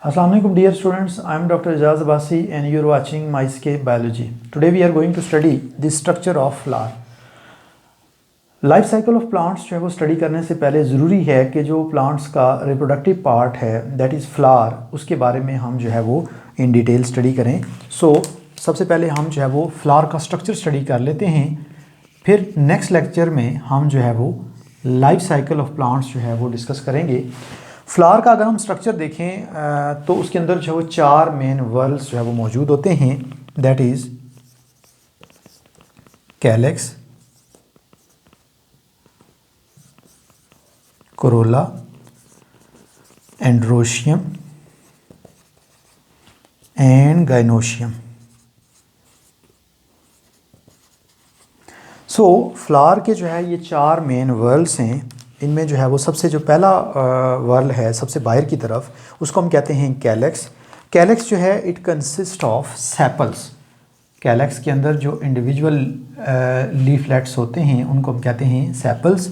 Assalamu alaikum dear students, I am Dr. Ijaz Abbasi and you are watching MyScape Biology. Today we are going to study the structure of flower. Life cycle of plants जो है वो study करने से पहले ज़रूरी है कि जो प्लांट्स का रिप्रोडक्टिव पार्ट है दैट इज़ फ्लावर, उसके बारे में हम जो है वो इन डिटेल स्टडी करें। सबसे पहले हम जो है वो फ्लावर का स्ट्रक्चर स्टडी कर लेते हैं, फिर नेक्स्ट लेक्चर में हम जो है वो लाइफ साइकिल ऑफ प्लांट्स जो है वो डिस्कस करेंगे। फ्लावर का अगर हम स्ट्रक्चर देखें तो उसके अंदर जो है वो चार मेन वर्ल्स जो है वो मौजूद होते हैं, that is calyx, Corolla, androecium and gynoecium. Flower के जो है ये चार मेन वर्ल्स हैं। इनमें जो है वो सबसे जो पहला वर्ल है सबसे बाहर की तरफ, उसको हम कहते हैं कैलेक्स। कैलेक्स जो है it consist of sepals. Calyx के अंदर जो इंडिविजुअल लीफलेट्स होते हैं उनको हम कहते हैं सेपल्स।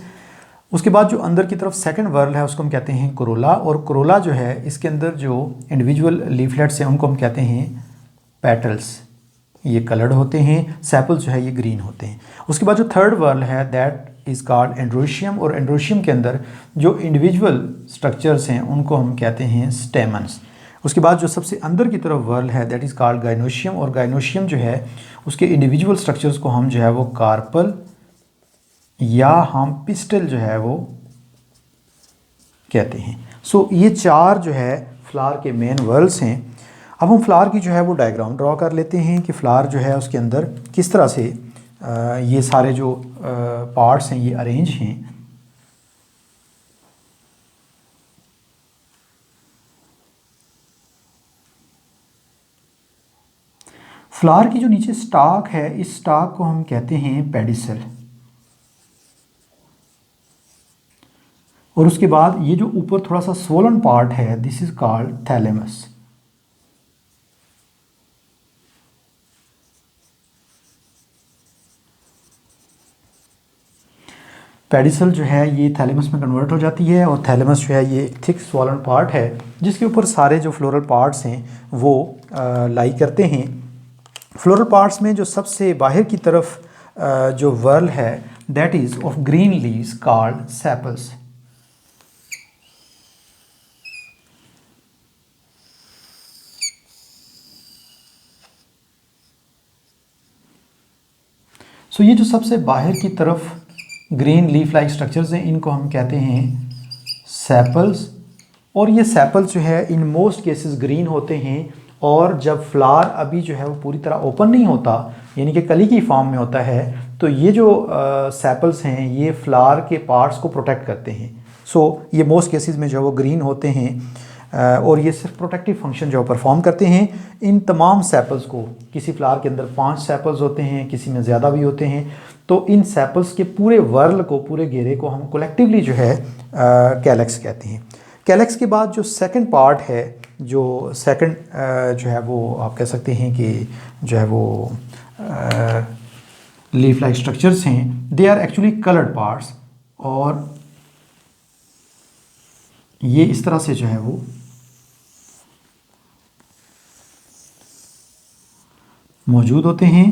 उसके बाद जो अंदर की तरफ सेकंड वर्ल है उसको हम कहते हैं कोरोला, और कोरोला जो है इसके अंदर जो इंडिविजुअल लीफलेट्स हैं उनको हम कहते हैं पेटल्स। ये कलर्ड होते हैं, सेपल्स जो है ये ग्रीन होते हैं। उसके बाद जो थर्ड वर्ल है दैट इज़ कॉल्ड एंड्रोशियम, और एंड्रोशियम के अंदर जो इंडिविजुअल स्ट्रक्चर्स हैं उनको हम कहते हैं स्टेमन्स। उसके बाद जो सबसे अंदर की तरफ वर्ल है दैट इज़ कॉल्ड गाइनोशियम, और गाइनोशियम जो है उसके इंडिविजुअल स्ट्रक्चर्स को हम जो है वो कार्पल या हम पिस्टल जो है वो कहते हैं। ये चार जो है फ्लावर के मेन वर्ल्स हैं। अब हम फ्लावर की जो है वो डायग्राम ड्रॉ कर लेते हैं कि फ्लावर जो है उसके अंदर किस तरह से ये सारे जो पार्ट्स हैं ये अरेंज हैं। फ्लावर की जो नीचे स्टाक है इस स्टाक को हम कहते हैं पेडिसल, और उसके बाद ये जो ऊपर थोड़ा सा स्वोलन पार्ट है this is called thalamus. Pedicel जो है ये थैलेमस में कन्वर्ट हो जाती है, और थैलेमस जो है ये एक थिक स्वोलन पार्ट है जिसके ऊपर सारे जो फ्लोरल पार्ट्स हैं वो लाई करते हैं। फ्लोरल पार्ट्स में जो सबसे बाहर की तरफ जो वर्ल है that is of green leaves called sepals. ये जो सबसे बाहर की तरफ ग्रीन लीफ लाइक स्ट्रक्चर्स हैं इनको हम कहते हैं सेपल्स, और ये सेपल्स जो है इन मोस्ट केसेस ग्रीन होते हैं। और जब फ्लावर अभी जो है वो पूरी तरह ओपन नहीं होता यानी कि कली की फॉर्म में होता है तो ये जो सेपल्स हैं ये फ्लावर के पार्ट्स को प्रोटेक्ट करते हैं। ये मोस्ट केसेस में जो है वो ग्रीन होते हैं, और ये सिर्फ प्रोटेक्टिव फंक्शन जो परफॉर्म करते हैं। इन तमाम सेपल्स को, किसी फ्लावर के अंदर 5 सेपल्स होते हैं, किसी में ज़्यादा भी होते हैं, तो इन सेपल्स के पूरे वर्ल को, पूरे घेरे को हम कलेक्टिवली जो है कैलेक्स कहते हैं। कैलेक्स के बाद जो सेकंड पार्ट है, जो सेकंड जो है वो आप कह सकते हैं कि जो है वो लीफ लाइक स्ट्रक्चर्स हैं, they are actually coloured parts, और ये इस तरह से जो है वो मौजूद होते हैं,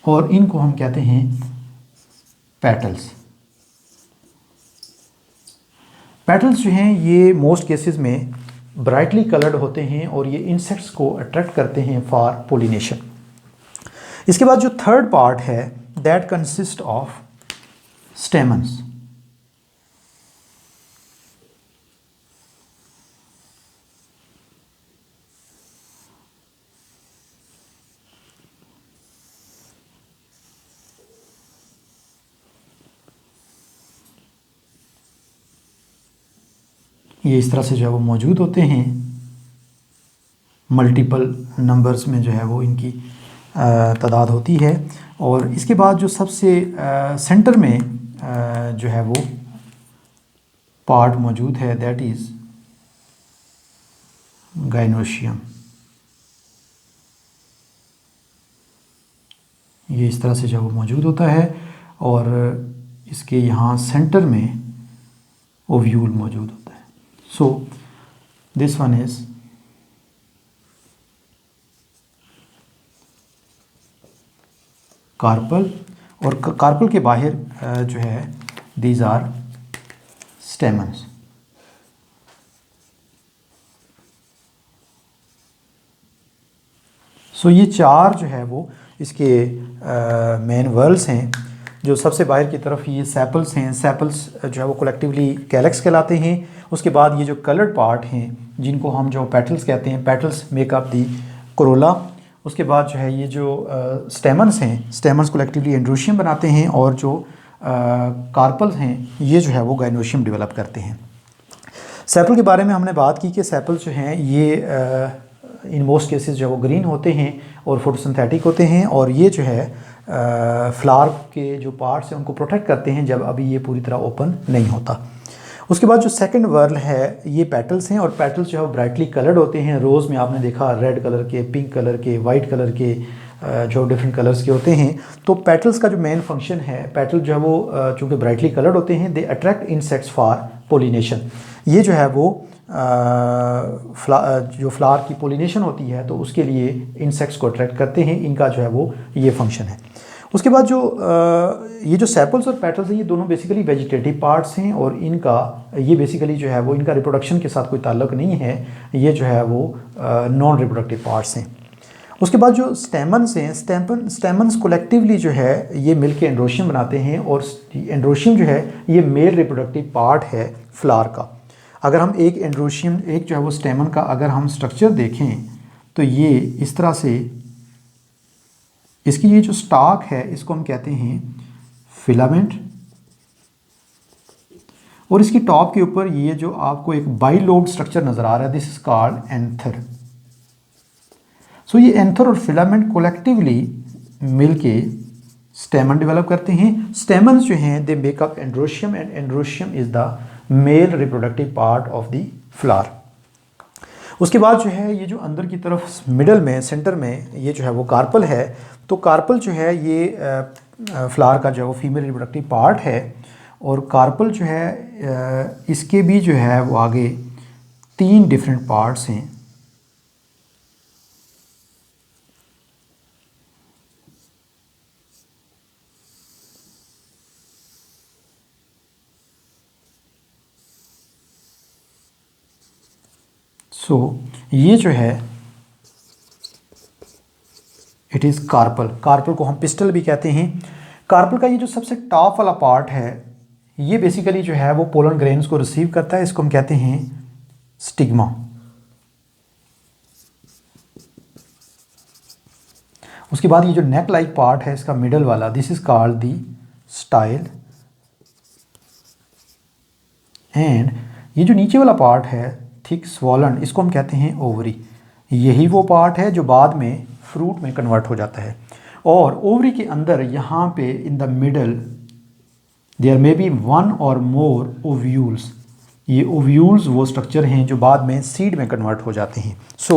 और इनको हम कहते हैं पेटल्स। पेटल्स जो हैं ये मोस्ट केसेस में ब्राइटली कलर्ड होते हैं, और ये इंसेक्ट्स को अट्रैक्ट करते हैं फॉर पोलिनेशन। इसके बाद जो थर्ड पार्ट है दैट कंसिस्ट ऑफ स्टेमन्स। ये इस तरह से जो है वो मौजूद होते हैं, मल्टीपल नंबर्स में जो है वो इनकी तादाद होती है। और इसके बाद जो सबसे सेंटर में जो है वो पार्ट मौजूद है दैट इज़ गाइनोशियम। ये इस तरह से जो है वो मौजूद होता है, और इसके यहाँ सेंटर में ओव्यूल मौजूद होता है। दिस वन इज कार्पल, और कार्पल के बाहर जो है दीज आर स्टेमन्स। सो ये चार जो है वो इसके मेन वर्ल्स हैं। जो सबसे बाहर की तरफ ये सेपल्स हैं, सेपल्स जो है वो कलेक्टिवली कैलेक्स कहलाते हैं। उसके बाद ये जो कलर्ड पार्ट हैं जिनको हम जो पेटल्स कहते हैं, petals make up the corolla. उसके बाद जो है ये जो स्टेमन्स हैं, स्टेमन्स कलेक्टिवली एंड्रोशियम बनाते हैं, और जो कार्पल्स हैं ये जो है वो गाइनोशियम डेवलप करते हैं। सेपल के बारे में हमने बात की कि सेपल जो हैं ये इन मोस्ट केसेस जो है वो ग्रीन होते हैं और फोटोसिंथेटिक होते हैं, और ये जो है फ्लावर के जो पार्ट्स हैं उनको प्रोटेक्ट करते हैं जब अभी ये पूरी तरह ओपन नहीं होता। उसके बाद जो सेकंड वर्ल है ये पेटल्स हैं, और पेटल्स जो है वो ब्राइटली कलर्ड होते हैं। रोज़ में आपने देखा रेड कलर के, पिंक कलर के, वाइट कलर के, जो डिफरेंट कलर्स के होते हैं। तो पेटल्स का जो मेन फंक्शन है, पेटल जो है वो चूँकि ब्राइटली कलर्ड होते हैं, they attract insects for pollination. ये जो है वो जो फ्लावर की पोलिनेशन होती है तो उसके लिए इंसेक्ट्स को अट्रैक्ट करते हैं, इनका जो है वो ये फंक्शन है। उसके बाद जो ये जो सेपल्स और पेटल्स हैं ये दोनों बेसिकली वेजिटेटिव पार्ट्स हैं, और इनका ये बेसिकली जो है वो इनका रिप्रोडक्शन के साथ कोई ताल्लुक नहीं है, ये जो है वो नॉन रिप्रोडक्टिव पार्ट्स हैं। उसके बाद जो स्टेमन्स हैं, स्टेमन्स कलेक्टिवली जो है ये मिलके एंड्रोशियम बनाते हैं, और एंड्रोशियम जो है ये मेल रिप्रोडक्टिव पार्ट है फ्लावर का। अगर हम एक एंड्रोशियम, एक जो है वो स्टेमन का अगर हम स्ट्रक्चर देखें तो ये इस तरह से, इसकी ये जो स्टाक है इसको हम कहते हैं फिलामेंट, और इसकी टॉप के ऊपर ये जो आपको एक बाइलोब स्ट्रक्चर नज़र आ रहा है, दिस इज कॉल्ड एंथर। सो ये एंथर और फिलामेंट कोलेक्टिवली मिलके स्टेमन डेवलप करते हैं। स्टेमन्स जो हैं they make up androecium, and androecium is the male reproductive part of the flower. उसके बाद जो है ये जो अंदर की तरफ मिडल में, सेंटर में ये जो है वो कार्पल है। तो कार्पल जो है ये फ्लावर का जो है वो फीमेल रिप्रोडक्टिव पार्ट है, और कार्पल जो है इसके भी जो है वो आगे 3 डिफरेंट पार्ट्स हैं। सो ये जो है इट इज़ कार्पल। कार्पल को हम पिस्टल भी कहते हैं। कार्पल का ये जो सबसे टॉप वाला पार्ट है ये बेसिकली जो है वो पोलन ग्रेन्स को रिसीव करता है, इसको हम कहते हैं स्टिग्मा। उसके बाद ये जो नेक लाइक पार्ट है इसका मिडल वाला, this is called the style, and ये जो नीचे वाला पार्ट है थिक स्वॉलन, इसको हम कहते हैं ओवरी। यही वो पार्ट है जो बाद में फ्रूट में कन्वर्ट हो जाता है। और ओवरी के अंदर यहाँ पे in the middle there may be 1 और मोर ओव्यूल्स। ये ओव्यूल्स वो स्ट्रक्चर हैं जो बाद में सीड में कन्वर्ट हो जाते हैं। सो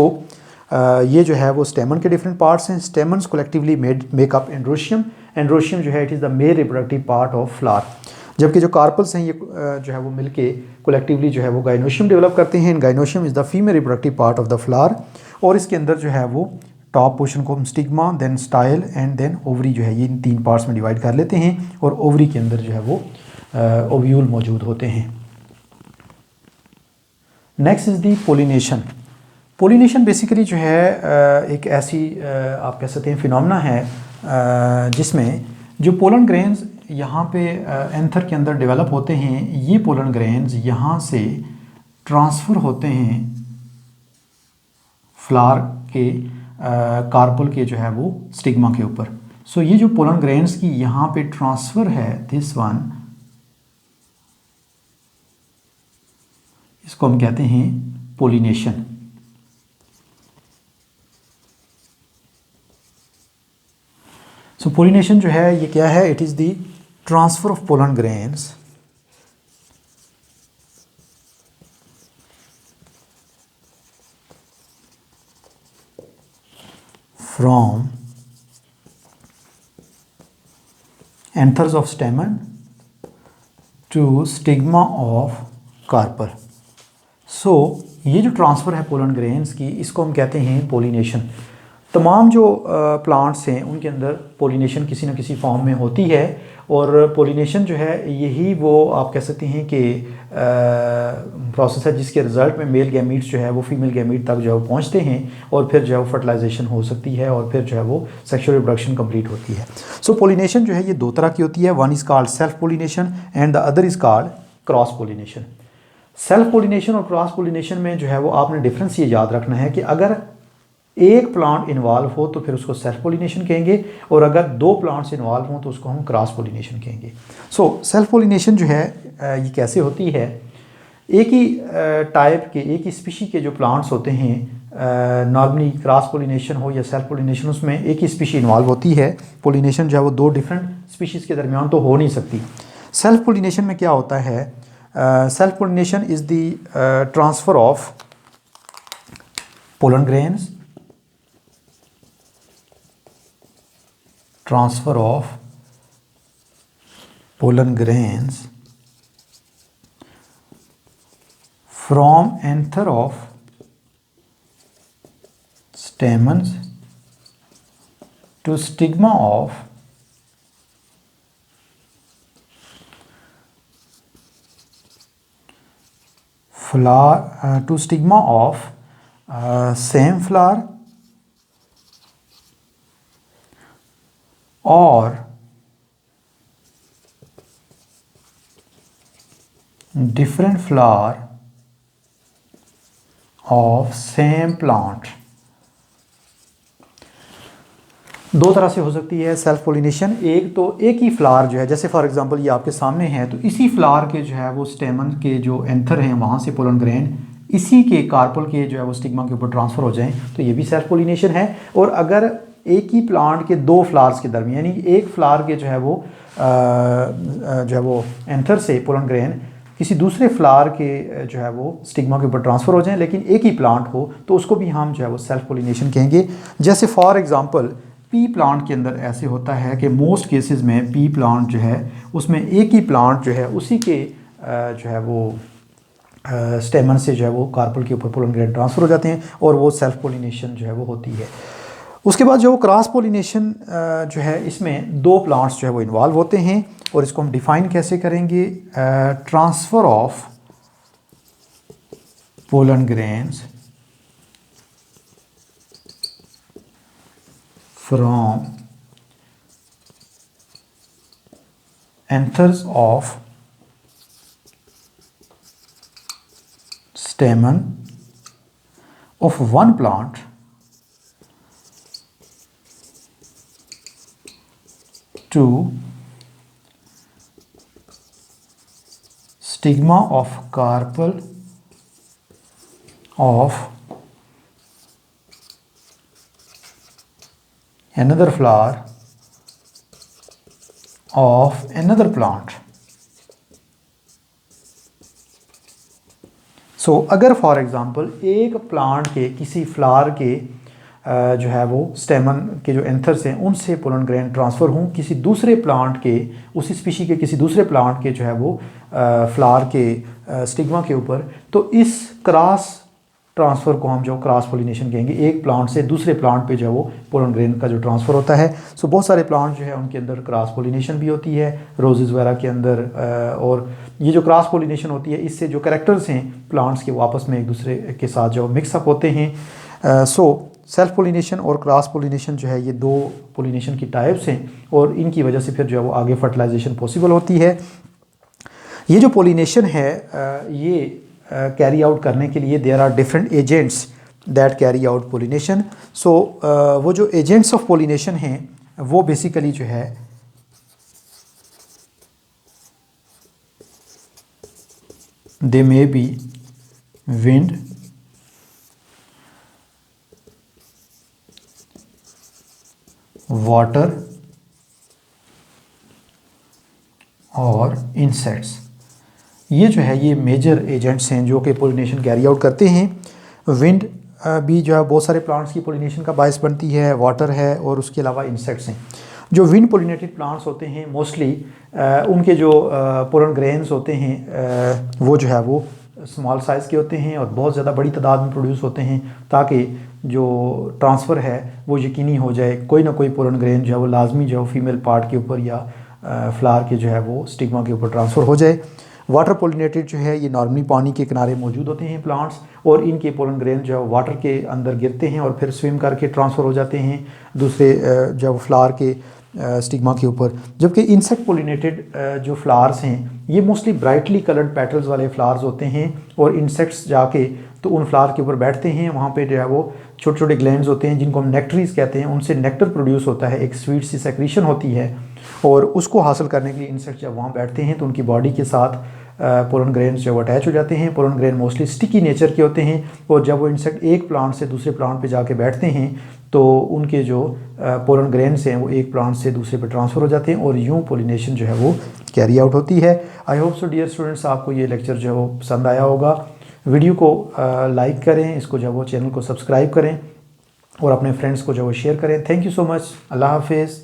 ये जो है वो स्टेमन के डिफरेंट पार्ट्स हैं। Stamens collectively make up androecium. Androecium जो है it is the male reproductive part of flower, जबकि जो कार्पल्स हैं ये जो है वो मिलके कलेक्टिवली जो है वो गाइनोशियम डेवलप करते हैं। Gynoecium is the female reproductive part of the flower, और इसके अंदर जो है वो टॉप पोर्शन को हम stigma, then style and then ovary जो है ये इन 3 पार्ट्स में डिवाइड कर लेते हैं, और ओवरी के अंदर जो है वो ओव्यूल मौजूद होते हैं। Next is the pollination. Pollination basically जो है एक ऐसी आप कह सकते हैं फिनोमेना है जिसमें जो पोलन ग्रेन्स यहाँ पे एंथर के अंदर डेवलप होते हैं, ये पोलन ग्रेन्स यहाँ से ट्रांसफ़र होते हैं फ्लावर के कार्पल के जो है वो स्टिग्मा के ऊपर। सो ये जो पोलन ग्रेन्स की यहाँ पे ट्रांसफ़र है, दिस वन, इसको हम कहते हैं पोलिनेशन। सो पोलिनेशन जो है ये क्या है, it is the transfer of pollen grains from anthers of stamen to stigma of carpel. So ये जो ट्रांसफ़र है पोलन ग्रेन्स की, इसको हम कहते हैं पोलिनेशन। तमाम जो प्लांट्स हैं उनके अंदर पोलिनेशन किसी न किसी फॉर्म में होती है, और पोलिनेशन जो है यही वो आप कह सकते हैं कि प्रोसेस है जिसके रिज़ल्ट में मेल गैमीट्स जो है वो फीमेल गैमीट तक जो है पहुँचते हैं, और फिर जो है वो फर्टिलाइजेशन हो सकती है, और फिर जो है वो सेक्सुअल रिप्रोडक्शन कंप्लीट होती है। सो पोलिनेशन जो है ये दो तरह की होती है, one is called self pollination and the other is called cross pollination. Self pollination और क्रॉस पोलिनेशन में जो है वो आपने डिफरेंस ये याद रखना है कि अगर एक प्लांट इन्वॉल्व हो तो फिर उसको सेल्फ पोलिनेशन कहेंगे, और अगर दो प्लांट्स इन्वॉल्व हों तो उसको हम क्रॉस पोलिनेशन कहेंगे। सो सेल्फ पोलिनेशन जो है ये कैसे होती है, एक ही टाइप के, एक ही स्पीशी के जो प्लांट्स होते हैं, नॉर्मली क्रॉस पोलिनेशन हो या सेल्फ पोलिनेशन, उसमें एक ही स्पीशी इन्वॉल्व होती है। पोलिनेशन जो है वो दो डिफरेंट स्पीशीज़ के दरमियान तो हो नहीं सकती। सेल्फ पोलिनेशन में क्या होता है, self pollination is the transfer of pollen grains, transfer of pollen grains from anther of stamens to stigma of flower, to stigma of same flower or different flower of same plant। दो तरह से हो सकती है self pollination. एक तो एक ही flower जो है, जैसे फॉर एग्जांपल ये आपके सामने है, तो इसी फ्लावर के जो है वो स्टेमन के जो एंथर हैं वहाँ से पोलन ग्रेन इसी के कार्पल के जो है वो स्टिग्मा के ऊपर ट्रांसफ़र हो जाएं, तो ये भी सेल्फ पोलिनेशन है। और अगर एक ही प्लांट के दो फ्लावर्स के दरमियान, यानी एक फ्लावर के जो है वो एंथर से पोलन ग्रेन किसी दूसरे फ्लावर के जो है वो स्टिग्मा के ऊपर ट्रांसफ़र हो जाएं, लेकिन एक ही प्लांट हो, तो उसको भी हम जो है वो सेल्फ पोलिनेशन कहेंगे। जैसे फॉर एग्जांपल पी प्लांट के अंदर ऐसे होता है कि मोस्ट केसेस में पी प्लांट जो है उसमें एक ही प्लांट जो है उसी के जो है वो स्टेमन से जो है वो कार्पल के ऊपर पोलन ग्रेन ट्रांसफ़र हो जाते हैं, और वो सेल्फ पोलिनेशन जो है वो होती है। उसके बाद जो क्रॉस पोलिनेशन जो है, इसमें दो प्लांट्स जो है वो इन्वॉल्व होते हैं, और इसको हम डिफ़ाइन कैसे करेंगे, transfer of pollen grains from anthers of stamen of one plant to stigma of carpel of another flower of another plant। सो अगर फॉर एग्ज़ाम्पल एक प्लांट के किसी फ्लावर के जो है वो स्टेमन के जो एंथर्स हैं उनसे पोलन ग्रेन ट्रांसफ़र हों किसी दूसरे प्लांट के, उसी स्पीशी के किसी दूसरे प्लांट के जो है वो फ्लावर के स्टिग्मा के ऊपर, तो इस क्रॉस ट्रांसफ़र को हम जो क्रॉस पोलिनेशन कहेंगे। एक प्लांट से दूसरे प्लांट पे जो है वो पोलन ग्रेन का जो ट्रांसफ़र होता है। सो बहुत सारे प्लांट जो है उनके अंदर क्रॉस पोलिनेशन भी होती है, रोजेज़ वगैरह के अंदर, और ये जो क्रॉस पोलिनेशन होती है इससे जो कैरेक्टर्स हैं प्लांट्स के वो आपस में एक दूसरे के साथ जो मिक्सअप होते हैं। सो सेल्फ पोलिनेशन और क्रॉस पोलिनेशन जो है ये दो पोलिनेशन की टाइप्स हैं, और इनकी वजह से फिर जो है वो आगे फर्टिलाइजेशन पॉसिबल होती है। ये जो पोलिनेशन है ये कैरी आउट करने के लिए there are different agents that carry out pollination. So वो जो एजेंट्स ऑफ पोलिनेशन हैं वो बेसिकली जो है दे मे बी विंड, वाटर और इंसेक्ट्स। ये जो है ये मेजर एजेंट्स हैं जो कि पोलिनेशन कैरी आउट करते हैं। विंड भी जो है बहुत सारे प्लांट्स की पोलिनेशन का बायस बनती है, वाटर है, और उसके अलावा इंसेक्ट्स हैं। जो विंड पोलिनेटेड प्लांट्स होते हैं मोस्टली उनके जो पोलन ग्रेन्स होते हैं वो जो है वो स्मॉल साइज़ के होते हैं और बहुत ज़्यादा बड़ी तादाद में प्रोड्यूस होते हैं, ताकि जो ट्रांसफ़र है वो यकीनी हो जाए। कोई ना कोई पोलन ग्रेन जो है वो लाजमी जो है फीमेल पार्ट के ऊपर या फ्लावर के जो है वो स्टिग्मा के ऊपर ट्रांसफ़र हो जाए। वाटर पोलिनेटेड जो है ये नॉर्मली पानी के किनारे मौजूद होते हैं प्लांट्स, और इनके पोलन ग्रेन जो है वाटर के अंदर गिरते हैं और फिर स्विम करके ट्रांसफ़र हो जाते हैं दूसरे जो फ्लावर के स्टिग्मा के ऊपर। जबकि इंसेक्ट पोलिनेटेड जो फ्लावर्स हैं ये मोस्टली ब्राइटली कलर्ड पेटल्स वाले फ्लावर्स होते हैं, और इंसेक्ट्स जाके तो उन फ्लावर के ऊपर बैठते हैं। वहाँ पे जो है वो छोटे छोटे ग्लैंड्स होते हैं जिनको हम नेक्टरीज कहते हैं, उनसे नेक्टर प्रोड्यूस होता है, एक स्वीट सी सेक्रीशन होती है, और उसको हासिल करने के लिए इंसेक्ट जब वहाँ बैठते हैं तो उनकी बॉडी के साथ पोलन ग्रेन्स जो अटैच हो जाते हैं। Pollen grain mostly sticky nature के होते हैं, और जब वो इंसेक्ट एक प्लांट से दूसरे प्लांट पे जाके बैठते हैं तो उनके जो पोलन ग्रेन्स हैं वो एक प्लांट से दूसरे पे ट्रांसफ़र हो जाते हैं, और यूँ पोलिनेशन जो है वो कैरी आउट होती है। I hope so dear students, आपको ये लेक्चर जो है वो पसंद आया होगा। वीडियो को लाइक करें, इसको जो है वो चैनल को सब्सक्राइब करें, और अपने फ्रेंड्स को जो है वो शेयर करें। Thank you so much. अल्लाह हाफिज़।